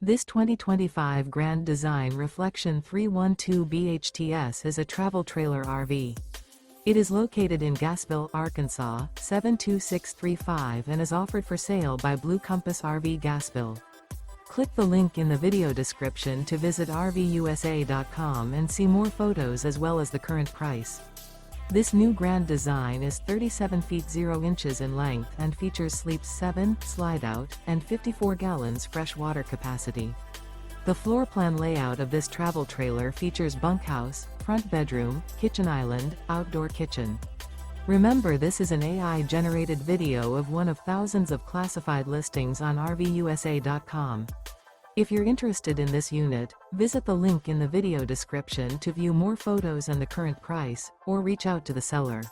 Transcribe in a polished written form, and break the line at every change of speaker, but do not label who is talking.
This 2025 Grand Design Reflection 312 BHTS is a travel trailer RV. It is located in Gassville, Arkansas, 72635 and is offered for sale by Blue Compass RV Gassville. Click the link in the video description to visit RVUSA.com and see more photos as well as the current price. This new Grand Design is 37 feet 0 inches in length and features sleeps 7, Slideout, and 54 gallons fresh water capacity. The floor plan layout of this travel trailer features bunkhouse, front bedroom, kitchen island, outdoor kitchen. Remember, this is an AI-generated video of one of thousands of classified listings on RVUSA.com. If you're interested in this unit, visit the link in the video description to view more photos and the current price, or reach out to the seller.